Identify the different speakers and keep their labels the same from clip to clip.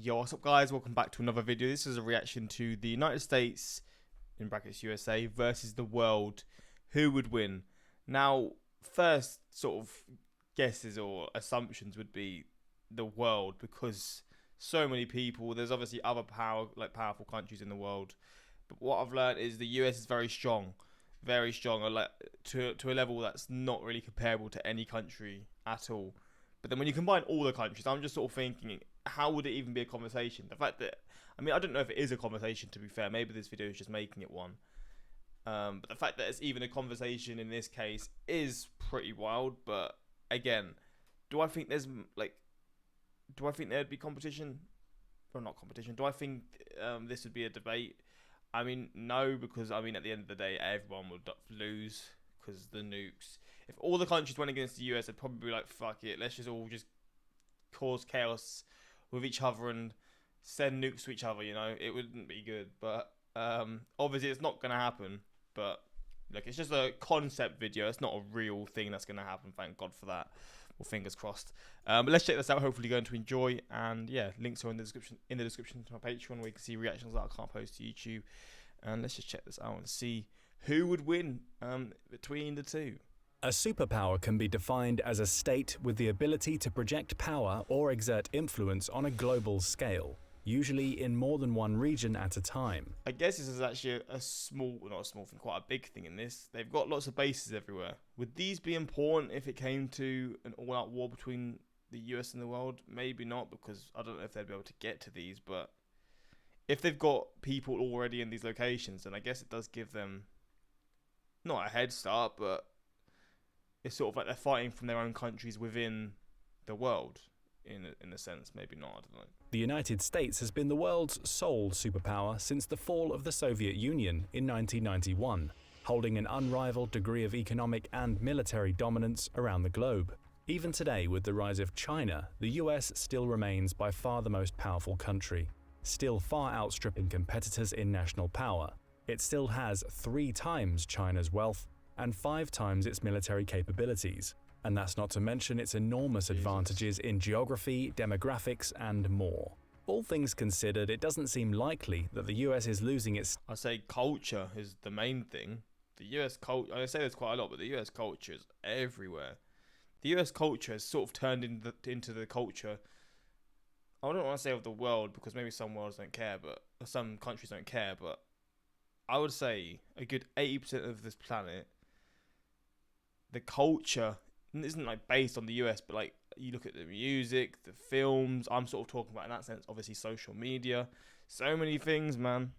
Speaker 1: Yo, what's up guys? Welcome back to another video. This is a reaction to the United States, in brackets USA, versus the world. Who would win? Now, first sort of guesses or assumptions would be the world, because so many people, there's obviously other powerful countries in the world. But what I've learned is the US is very strong, like to a level that's not really comparable to any country at all. But then when you combine all the countries, I'm just sort of thinking, how would it even be a conversation? The fact that, I mean, I don't know if it is a conversation, to be fair. Maybe this video is just making it one. But the fact that it's even a conversation in this case is pretty wild. But again, do I think there'd be competition? Or not competition. Do I think this would be a debate? I mean, no, because I mean, at the end of the day, everyone would lose because the nukes. If all the countries went against the US, they'd probably be like, fuck it, let's just all just cause chaos with each other and send nukes to each other, you know? It wouldn't be good. But obviously it's not going to happen. But look, it's just a concept video. It's not a real thing that's going to happen. Thank God for that. Well, fingers crossed. But let's check this out. Hopefully you're going to enjoy. And yeah, links are in the description to my Patreon, where you can see reactions that I can't post to YouTube. And let's just check this out and see who would win between the two.
Speaker 2: A superpower can be defined as a state with the ability to project power or exert influence on a global scale, usually in more than one region at a time.
Speaker 1: I guess this is actually a small, not a small thing, quite a big thing in this. They've got lots of bases everywhere. Would these be important if it came to an all-out war between the US and the world? Maybe not, because I don't know if they'd be able to get to these, but if they've got people already in these locations, then I guess it does give them not a head start, but it's sort of like they're fighting from their own countries within the world, in a sense. Maybe not, I don't know.
Speaker 2: The United States has been the world's sole superpower since the fall of the Soviet Union in 1991, holding an unrivaled degree of economic and military dominance around the globe. Even today, with the rise of China, the US still remains by far the most powerful country, still far outstripping competitors in national power. It still has 3 times China's wealth and 5 times its military capabilities. And that's not to mention its enormous advantages in geography, demographics, and more. All things considered, it doesn't seem likely that the US is losing its...
Speaker 1: I say culture is the main thing. The US culture, I say there's quite a lot, but the US culture is everywhere. The US culture has sort of turned into the culture, I don't want to say of the world, because maybe some worlds don't care, but some countries don't care, but I would say a good 80% of this planet, the culture isn't like based on the US, but like you look at the music, the films, I'm sort of talking about in that sense, obviously social media, so many things, man,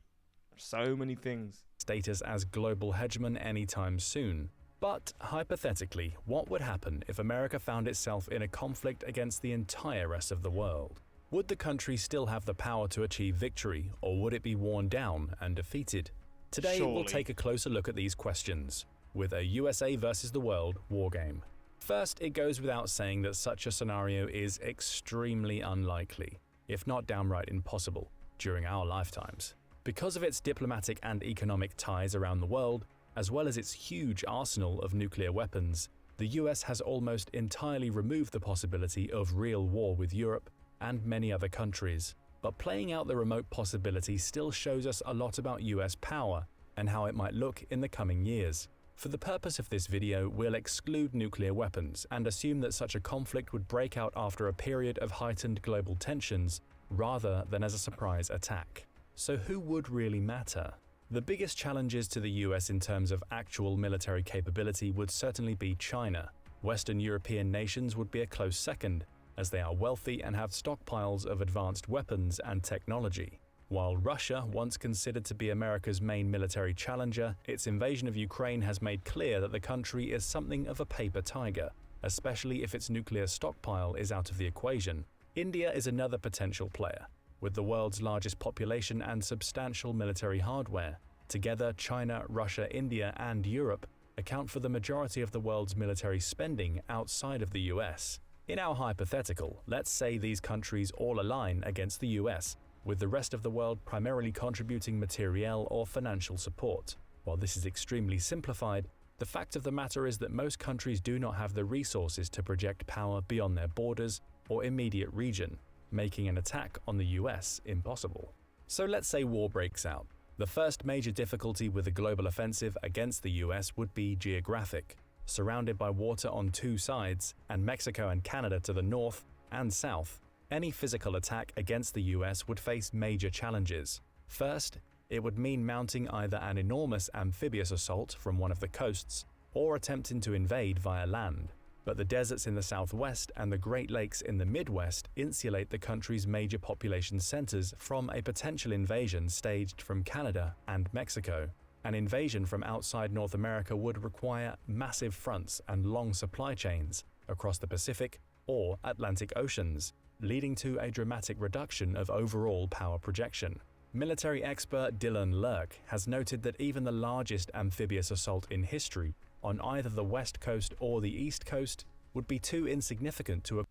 Speaker 1: so many things.
Speaker 2: Status as global hegemon anytime soon. But hypothetically, what would happen if America found itself in a conflict against the entire rest of the world? Would the country still have the power to achieve victory, or would it be worn down and defeated? Today,
Speaker 1: Surely.
Speaker 2: We'll take a closer look at these questions, with a USA versus the world wargame. First, it goes without saying that such a scenario is extremely unlikely, if not downright impossible, during our lifetimes. Because of its diplomatic and economic ties around the world, as well as its huge arsenal of nuclear weapons, the US has almost entirely removed the possibility of real war with Europe and many other countries. But playing out the remote possibility still shows us a lot about US power and how it might look in the coming years. For the purpose of this video, we'll exclude nuclear weapons and assume that such a conflict would break out after a period of heightened global tensions, rather than as a surprise attack. So who would really matter? The biggest challenges to the US in terms of actual military capability would certainly be China. Western European nations would be a close second, as they are wealthy and have stockpiles of advanced weapons and technology. While Russia, once considered to be America's main military challenger, its invasion of Ukraine has made clear that the country is something of a paper tiger, especially if its nuclear stockpile is out of the equation. India is another potential player, with the world's largest population and substantial military hardware. Together, China, Russia, India, and Europe account for the majority of the world's military spending outside of the US. In our hypothetical, let's say these countries all align against the US, with the rest of the world primarily contributing materiel or financial support. While this is extremely simplified, the fact of the matter is that most countries do not have the resources to project power beyond their borders or immediate region. making an attack on the US impossible. So let's say war breaks out. The first major difficulty with a global offensive against the US would be geographic. Surrounded by water on two sides, and Mexico and Canada to the north and south, any physical attack against the US would face major challenges. First, it would mean mounting either an enormous amphibious assault from one of the coasts, or attempting to invade via land. But the deserts in the southwest and the Great Lakes in the Midwest insulate the country's major population centers from a potential invasion staged from Canada and Mexico. An invasion from outside North America would require massive fronts and long supply chains across the Pacific or Atlantic Oceans, leading to a dramatic reduction of overall power projection. Military expert Dylan Lurk has noted that even the largest amphibious assault in history on either the west coast or the east coast would be too insignificant to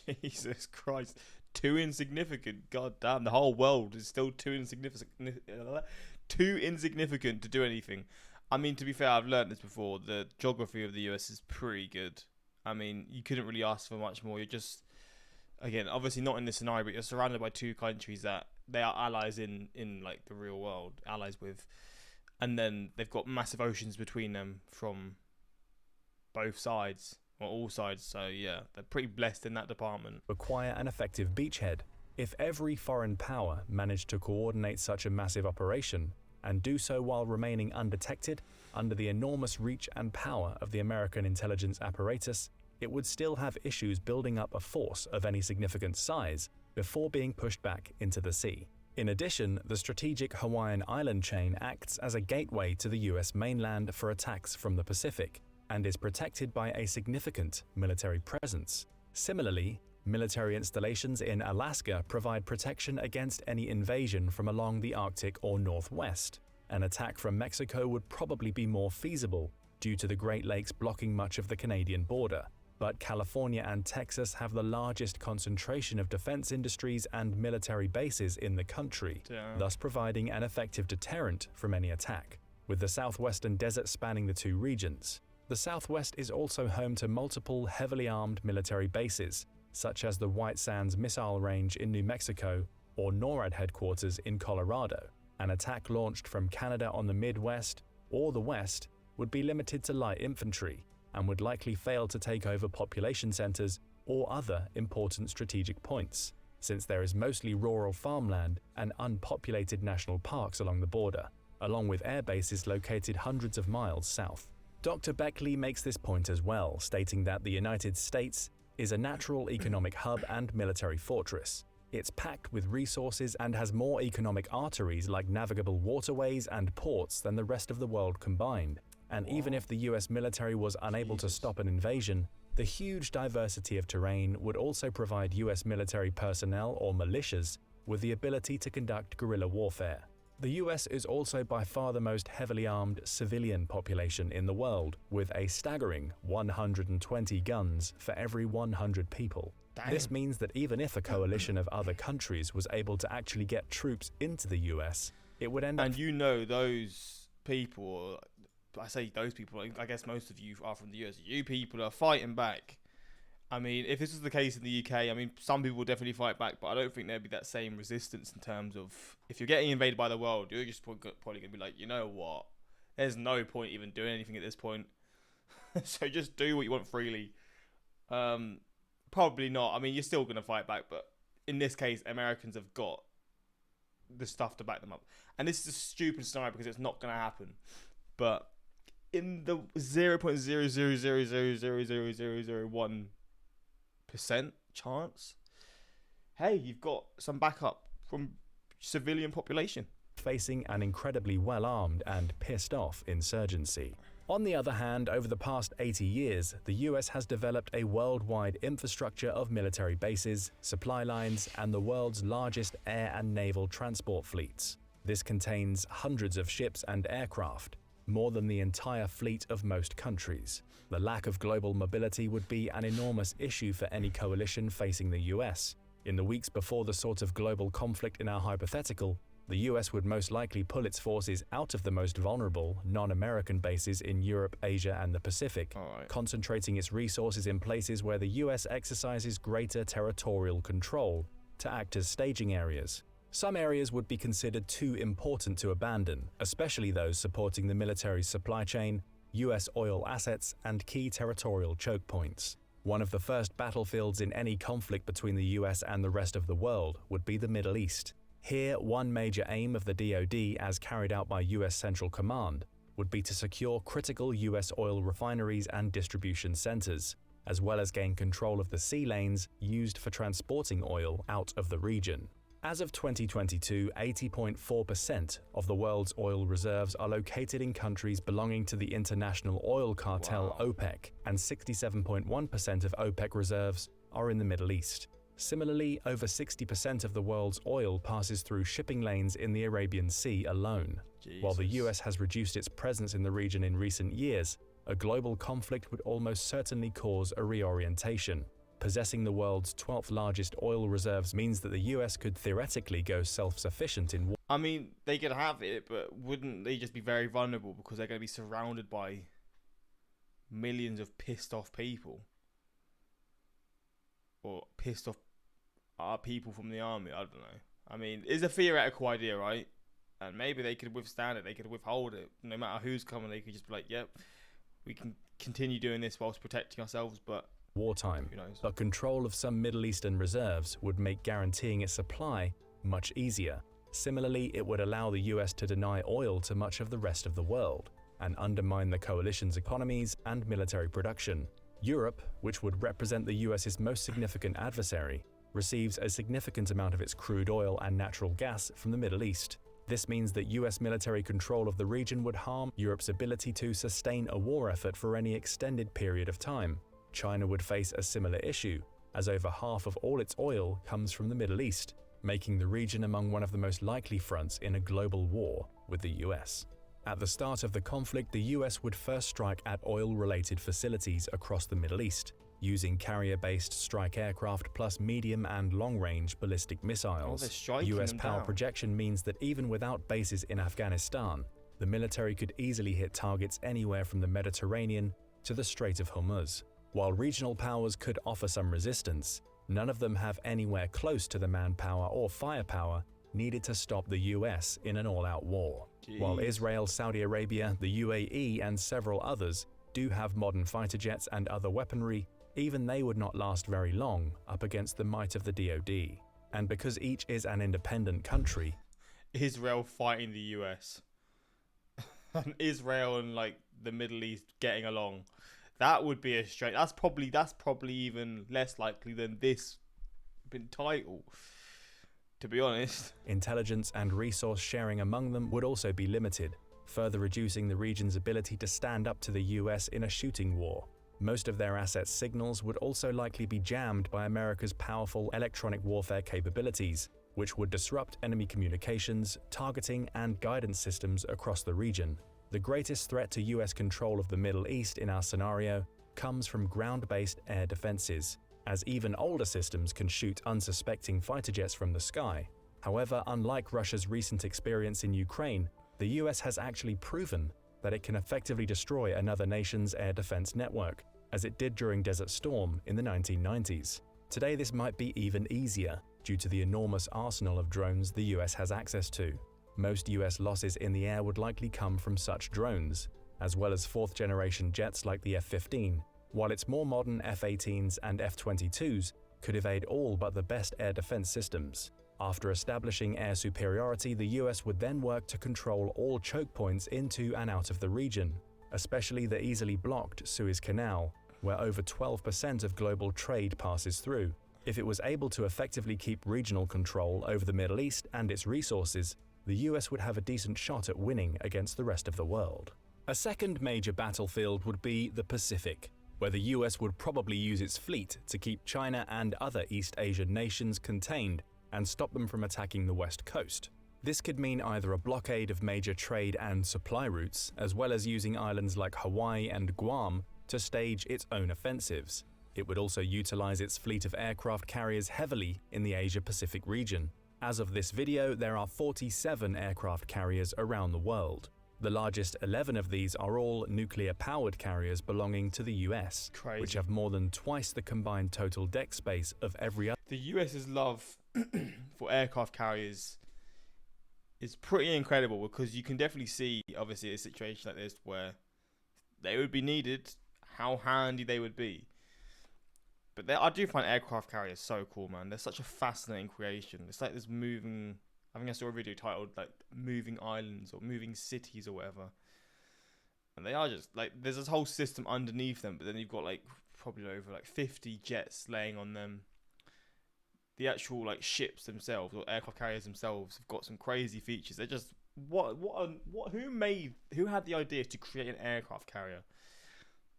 Speaker 1: Jesus Christ, too insignificant. God damn, the whole world is still too insignificant to do anything. I mean, to be fair, I've learned this before. The geography of the US is pretty good. I mean, you couldn't really ask for much more. You're just, again, obviously not in this scenario, but you're surrounded by two countries that they are allies in like the real world, allies with. And then they've got massive oceans between them from both sides, or all sides. So yeah, they're pretty blessed in that department.
Speaker 2: Require an effective beachhead. If every foreign power managed to coordinate such a massive operation, and do so while remaining undetected under the enormous reach and power of the American intelligence apparatus, it would still have issues building up a force of any significant size before being pushed back into the sea. In addition, the strategic Hawaiian island chain acts as a gateway to the US mainland for attacks from the Pacific, and is protected by a significant military presence. Similarly, military installations in Alaska provide protection against any invasion from along the Arctic or Northwest. An attack from Mexico would probably be more feasible due to the Great Lakes blocking much of the Canadian border. But California and Texas have the largest concentration of defense industries and military bases in the country, thus providing an effective deterrent from any attack. With the southwestern desert spanning the two regions, the Southwest is also home to multiple heavily armed military bases, such as the White Sands Missile Range in New Mexico or NORAD headquarters in Colorado. An attack launched from Canada on the Midwest or the West would be limited to light infantry, and would likely fail to take over population centers or other important strategic points, since there is mostly rural farmland and unpopulated national parks along the border, along with air bases located hundreds of miles south. Dr. Beckley makes this point as well, stating that the United States is a natural economic hub and military fortress. It's packed with resources and has more economic arteries like navigable waterways and ports than the rest of the world combined. And even if the US military was unable to stop an invasion, the huge diversity of terrain would also provide US military personnel or militias with the ability to conduct guerrilla warfare. The US is also by far the most heavily armed civilian population in the world, with a staggering 120 guns for every 100 people.
Speaker 1: Damn.
Speaker 2: This means that even if a coalition of other countries was able to actually get troops into the US, it would end up...
Speaker 1: And you know those people... I say those people, I guess most of you are from the US. You people are fighting back. I mean, if this was the case in the UK, I mean, some people will definitely fight back, but I don't think there'd be that same resistance in terms of if you're getting invaded by the world, you're just probably going to be like, you know what? There's no point even doing anything at this point. So just do what you want freely. Probably not. I mean, you're still going to fight back, but in this case, Americans have got the stuff to back them up. And this is a stupid scenario because it's not going to happen. But in the 0.000000001% chance, hey, you've got some backup from civilian population.
Speaker 2: Facing an incredibly well-armed and pissed-off insurgency. On the other hand, over the past 80 years, the US has developed a worldwide infrastructure of military bases, supply lines, and the world's largest air and naval transport fleets. This contains hundreds of ships and aircraft, more than the entire fleet of most countries. The lack of global mobility would be an enormous issue for any coalition facing the US. In the weeks before the sort of global conflict in our hypothetical, The US would most likely pull its forces out of the most vulnerable, non-American bases in Europe, Asia, and the Pacific, concentrating its resources in places where the US exercises greater territorial control to act as staging areas. Some areas would be considered too important to abandon, especially those supporting the military's supply chain, US oil assets, and key territorial choke points. One of the first battlefields in any conflict between the US and the rest of the world would be the Middle East. Here, one major aim of the DoD, as carried out by US Central Command, would be to secure critical US oil refineries and distribution centers, as well as gain control of the sea lanes used for transporting oil out of the region. As of 2022, 80.4% of the world's oil reserves are located in countries belonging to the international oil cartel OPEC, and 67.1% of OPEC reserves are in the Middle East. Similarly, over 60% of the world's oil passes through shipping lanes in the Arabian Sea alone. While the US has reduced its presence in the region in recent years, a global conflict would almost certainly cause a reorientation. Possessing the world's 12th largest oil reserves means that the US could theoretically go self-sufficient in war.
Speaker 1: I mean, they could have it, but wouldn't they just be very vulnerable because they're going to be surrounded by millions of pissed off people? Or pissed off people from the army, I don't know. I mean, it's a theoretical idea, right? And maybe they could withstand it, they could withhold it. No matter who's coming, they could just be like, yep, we can continue doing this whilst protecting ourselves, but
Speaker 2: wartime.
Speaker 1: Who knows?
Speaker 2: But control of some Middle Eastern reserves would make guaranteeing its supply much easier. Similarly, it would allow the US to deny oil to much of the rest of the world and undermine the coalition's economies and military production. Europe, which would represent the US's most significant adversary, receives a significant amount of its crude oil and natural gas from the Middle East. This means that US military control of the region would harm Europe's ability to sustain a war effort for any extended period of time. China would face a similar issue, as over half of all its oil comes from the Middle East, making the region among one of the most likely fronts in a global war with the US. At the start of the conflict, the US would first strike at oil-related facilities across the Middle East, using carrier-based strike aircraft plus medium and long-range ballistic missiles. US power projection means that even without bases in Afghanistan, the military could easily hit targets anywhere from the Mediterranean to the Strait of Hormuz. While regional powers could offer some resistance, none of them have anywhere close to the manpower or firepower needed to stop the US in an all-out war. While Israel, Saudi Arabia, the UAE, and several others do have modern fighter jets and other weaponry, even they would not last very long up against the might of the DoD. And because each is an independent country,
Speaker 1: Israel fighting the US, and Israel and like the Middle East getting along, that would be a straight. That's probably even less likely than this title, to be honest.
Speaker 2: Intelligence and resource sharing among them would also be limited, further reducing the region's ability to stand up to the US in a shooting war. Most of their assets' signals would also likely be jammed by America's powerful electronic warfare capabilities, which would disrupt enemy communications, targeting, and guidance systems across the region. The greatest threat to US control of the Middle East in our scenario comes from ground-based air defenses, as even older systems can shoot unsuspecting fighter jets from the sky. However, unlike Russia's recent experience in Ukraine, the US has actually proven that it can effectively destroy another nation's air defense network, as it did during Desert Storm in the 1990s. Today, this might be even easier due to the enormous arsenal of drones the US has access to. Most US losses in the air would likely come from such drones, as well as fourth-generation jets like the F-15, while its more modern F-18s and F-22s could evade all but the best air defense systems. After establishing air superiority, the US would then work to control all choke points into and out of the region, especially the easily blocked Suez Canal, where over 12% of global trade passes through. If it was able to effectively keep regional control over the Middle East and its resources, the US would have a decent shot at winning against the rest of the world. A second major battlefield would be the Pacific, where the US would probably use its fleet to keep China and other East Asian nations contained and stop them from attacking the West Coast. This could mean either a blockade of major trade and supply routes, as well as using islands like Hawaii and Guam to stage its own offensives. It would also utilize its fleet of aircraft carriers heavily in the Asia-Pacific region. As of this video, there are 47 aircraft carriers around the world. The largest 11 of these are all nuclear-powered carriers belonging to the US,
Speaker 1: Crazy.
Speaker 2: which have more than twice the combined total deck space of every other.
Speaker 1: The US's love for aircraft carriers is pretty incredible, because you can definitely see, obviously, a situation like this where they would be needed, how handy they would be. But I do find aircraft carriers so cool, man. They're such a fascinating creation. It's like this moving... I think I saw a video titled like "Moving Islands" or "Moving Cities" or whatever. And they are just like, there's this whole system underneath them, but then you've got like probably over like 50 jets laying on them. The actual like ships themselves or aircraft carriers themselves have got some crazy features. They're just who had the idea to create an aircraft carrier?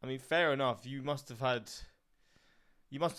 Speaker 1: I mean, fair enough. You must have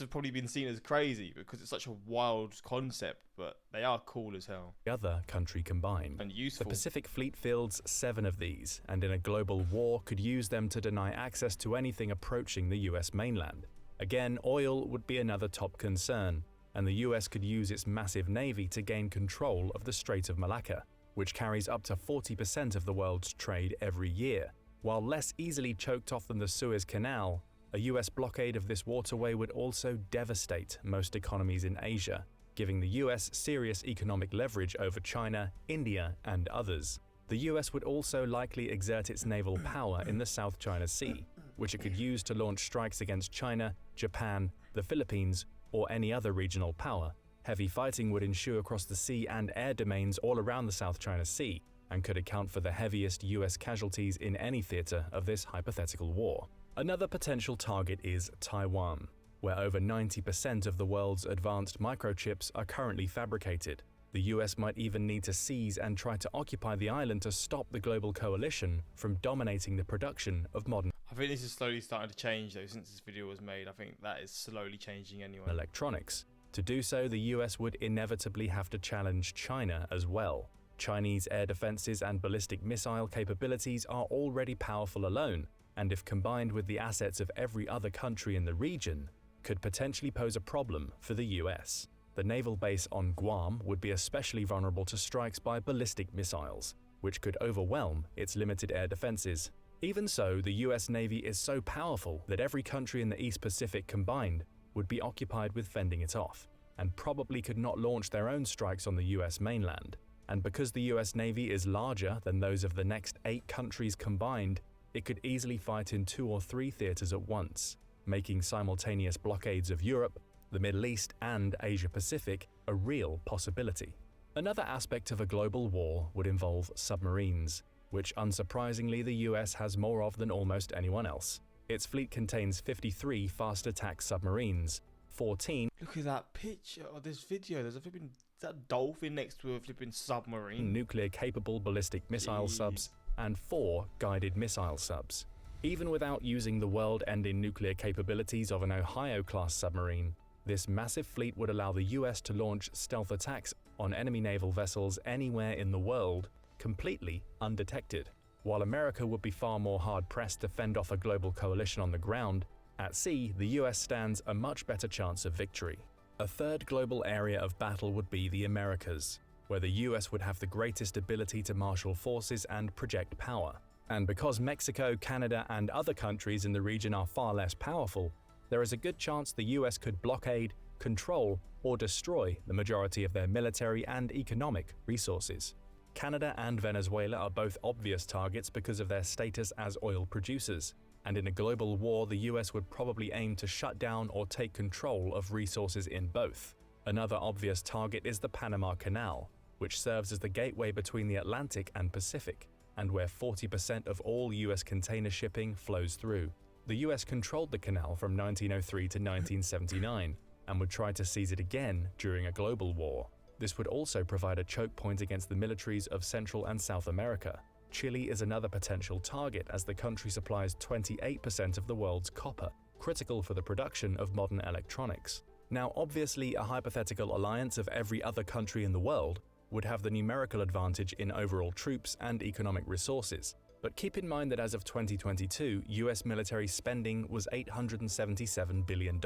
Speaker 1: probably been seen as crazy because it's such a wild concept, but they are cool as hell.
Speaker 2: Other country combined.
Speaker 1: And useful.
Speaker 2: The Pacific Fleet fields 7 of these, and in a global war could use them to deny access to anything approaching the US mainland. Again, oil would be another top concern, and the US could use its massive navy to gain control of the Strait of Malacca, which carries up to 40% of the world's trade every year. While less easily choked off than the Suez Canal, a US blockade of this waterway would also devastate most economies in Asia, giving the US serious economic leverage over China, India, and others. The US would also likely exert its naval power in the South China Sea, which it could use to launch strikes against China, Japan, the Philippines, or any other regional power. Heavy fighting would ensue across the sea and air domains all around the South China Sea, and could account for the heaviest US casualties in any theater of this hypothetical war. Another potential target is Taiwan, where over 90% of the world's advanced microchips are currently fabricated. The US might even need to seize and try to occupy the island to stop the global coalition from dominating the production of modern
Speaker 1: I think this is slowly starting to change though since this video was made. I think that is slowly changing anyway.
Speaker 2: electronics. To do so, the US would inevitably have to challenge China as well. Chinese air defenses and ballistic missile capabilities are already powerful alone, and if combined with the assets of every other country in the region, could potentially pose a problem for the US. The naval base on Guam would be especially vulnerable to strikes by ballistic missiles, which could overwhelm its limited air defenses. Even so, the US Navy is so powerful that every country in the East Pacific combined would be occupied with fending it off, and probably could not launch their own strikes on the US mainland. And because the US Navy is larger than those of the next 8 countries combined, it could easily fight in 2 or 3 theaters at once, making simultaneous blockades of Europe, the Middle East, and Asia Pacific a real possibility. Another aspect of a global war would involve submarines, which unsurprisingly the US has more of than almost anyone else. Its fleet contains 53 fast attack submarines, 14
Speaker 1: Look at that picture of this video. There's a flipping that dolphin next to a flipping submarine.
Speaker 2: nuclear-capable ballistic missile subs, and 4 guided missile subs. Even without using the world-ending nuclear capabilities of an Ohio-class submarine, this massive fleet would allow the US to launch stealth attacks on enemy naval vessels anywhere in the world, completely undetected. While America would be far more hard-pressed to fend off a global coalition on the ground, at sea, the US stands a much better chance of victory. A third global area of battle would be the Americas, where the US would have the greatest ability to marshal forces and project power. And because Mexico, Canada, and other countries in the region are far less powerful, there is a good chance the US could blockade, control, or destroy the majority of their military and economic resources. Canada and Venezuela are both obvious targets because of their status as oil producers, and in a global war, the US would probably aim to shut down or take control of resources in both. Another obvious target is the Panama Canal, which serves as the gateway between the Atlantic and Pacific, and where 40% of all US container shipping flows through. The US controlled the canal from 1903 to 1979, and would try to seize it again during a global war. This would also provide a choke point against the militaries of Central and South America. Chile is another potential target as the country supplies 28% of the world's copper, critical for the production of modern electronics. Now, obviously, a hypothetical alliance of every other country in the world would have the numerical advantage in overall troops and economic resources. But keep in mind that as of 2022, US military spending was $877 billion,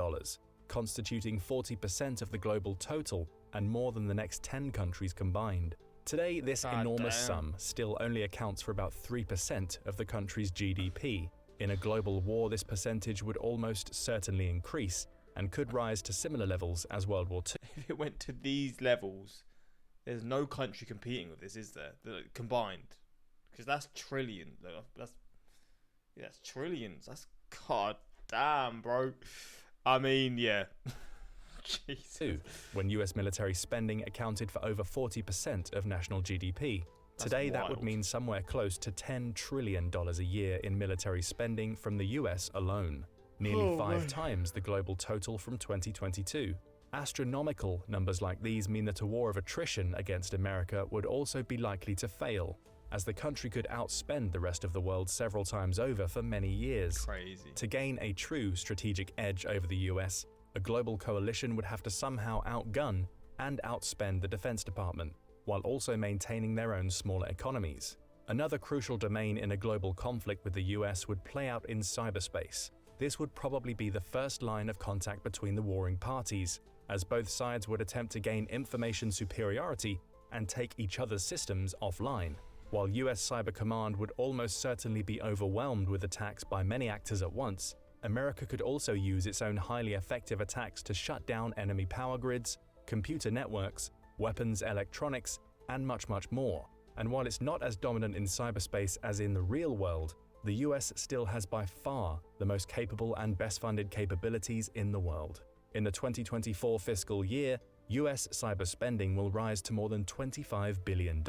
Speaker 2: constituting 40% of the global total and more than the next 10 countries combined. Today, this enormous sum still only accounts for about 3% of the country's GDP. In a global war, this percentage would almost certainly increase and could rise to similar levels as World War II.
Speaker 1: If it went to these levels, there's no country competing with this, is there? Combined, because that's trillion. That's trillions. That's god damn, bro. I mean, yeah. Jesus.
Speaker 2: When US military spending accounted for over 40% of national GDP. Today, that would mean somewhere close to $10 trillion a year in military spending from the US alone, nearly 5 times the global total from 2022. Astronomical numbers like these mean that a war of attrition against America would also be likely to fail, as the country could outspend the rest of the world several times over for many years.
Speaker 1: Crazy.
Speaker 2: To gain a true strategic edge over the US, a global coalition would have to somehow outgun and outspend the Defense Department, while also maintaining their own smaller economies. Another crucial domain in a global conflict with the US would play out in cyberspace. This would probably be the first line of contact between the warring parties, as both sides would attempt to gain information superiority and take each other's systems offline. While US Cyber Command would almost certainly be overwhelmed with attacks by many actors at once, America could also use its own highly effective attacks to shut down enemy power grids, computer networks, weapons, electronics, and much more. And while it's not as dominant in cyberspace as in the real world, the US still has by far the most capable and best funded capabilities in the world. In the 2024 fiscal year, US cyber spending will rise to more than $25 billion,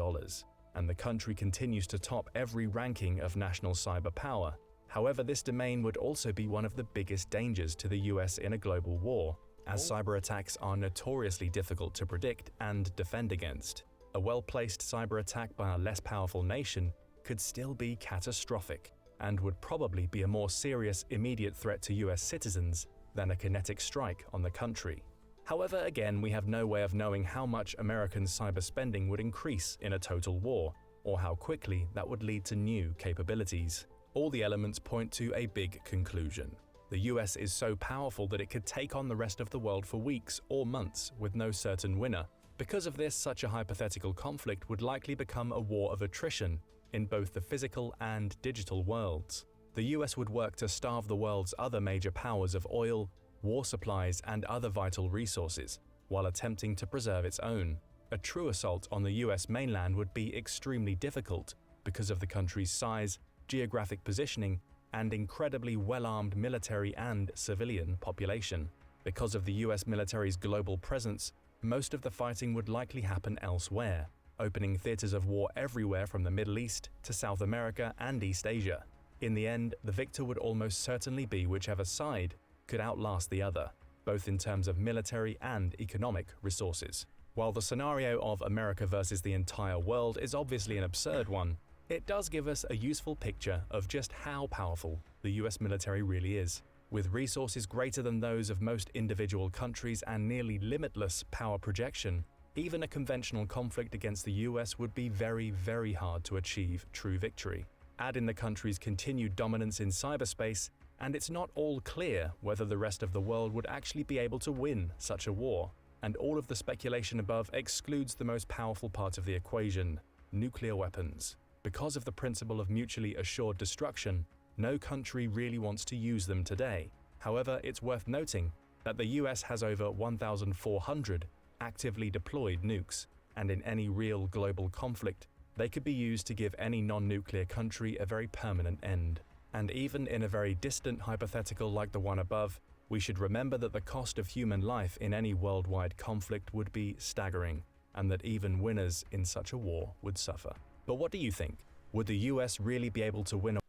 Speaker 2: and the country continues to top every ranking of national cyber power. However, this domain would also be one of the biggest dangers to the US in a global war, as cyber attacks are notoriously difficult to predict and defend against. A well-placed cyber attack by a less powerful nation could still be catastrophic, and would probably be a more serious immediate threat to US citizens than a kinetic strike on the country. However, again, we have no way of knowing how much American cyber spending would increase in a total war, or how quickly that would lead to new capabilities. All the elements point to a big conclusion. The US is so powerful that it could take on the rest of the world for weeks or months with no certain winner. Because of this, such a hypothetical conflict would likely become a war of attrition in both the physical and digital worlds. The US would work to starve the world's other major powers of oil, war supplies, and other vital resources, while attempting to preserve its own. A true assault on the US mainland would be extremely difficult because of the country's size, geographic positioning, and incredibly well-armed military and civilian population. Because of the US military's global presence, most of the fighting would likely happen elsewhere, opening theaters of war everywhere from the Middle East to South America and East Asia. In the end, the victor would almost certainly be whichever side could outlast the other, both in terms of military and economic resources. While the scenario of America versus the entire world is obviously an absurd one, it does give us a useful picture of just how powerful the US military really is. With resources greater than those of most individual countries and nearly limitless power projection, even a conventional conflict against the US would be very hard to achieve true victory. Add in the country's continued dominance in cyberspace, and it's not all clear whether the rest of the world would actually be able to win such a war. And all of the speculation above excludes the most powerful part of the equation: nuclear weapons. Because of the principle of mutually assured destruction, no country really wants to use them today. However, it's worth noting that the US has over 1,400 actively deployed nukes, and in any real global conflict, they could be used to give any non-nuclear country a very permanent end. And even in a very distant hypothetical like the one above, we should remember that the cost of human life in any worldwide conflict would be staggering, and that even winners in such a war would suffer. But what do you think? Would the US really be able to win?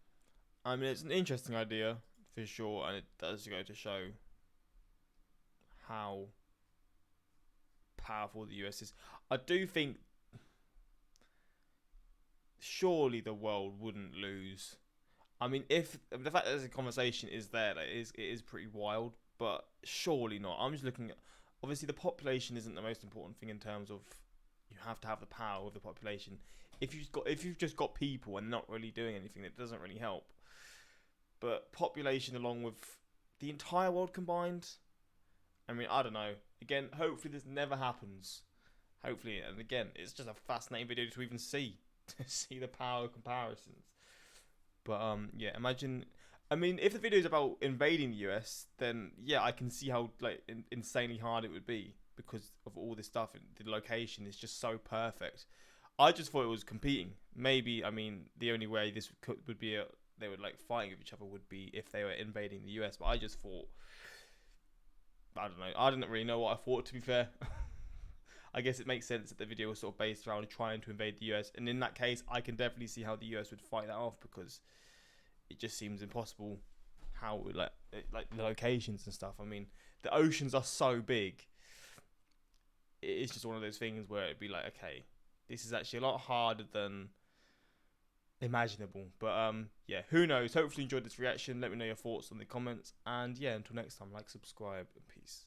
Speaker 1: I mean, it's an interesting idea for sure, and it does go to show how powerful the US is. I do think surely the world wouldn't lose. I mean, if the fact that there's a conversation is there, that it is pretty wild, but surely not. I'm just looking at, obviously the population isn't the most important thing in terms of you have to have the power of the population. If you've just got people and not really doing anything, it doesn't really help. But population along with the entire world combined, I mean, I don't know. Again, hopefully this never happens. Hopefully, and again, it's just a fascinating video to even see, to see the power comparisons. But yeah, imagine. I mean, if the video is about invading the US, then yeah, I can see how like insanely hard it would be because of all this stuff. And the location is just so perfect. I just thought it was competing. Maybe, I mean, the only way this would be they would like fighting with each other would be if they were invading the US. But I just thought, I don't know. I didn't really know what I thought, to be fair. I guess it makes sense that the video was sort of based around trying to invade the US, and in that case, I can definitely see how the US would fight that off because it just seems impossible how like the locations and stuff. I mean, the oceans are so big. It's just one of those things where it'd be like, okay, this is actually a lot harder than imaginable. But yeah, who knows? Hopefully you enjoyed this reaction. Let me know your thoughts in the comments, and yeah, until next time, like, subscribe, and peace.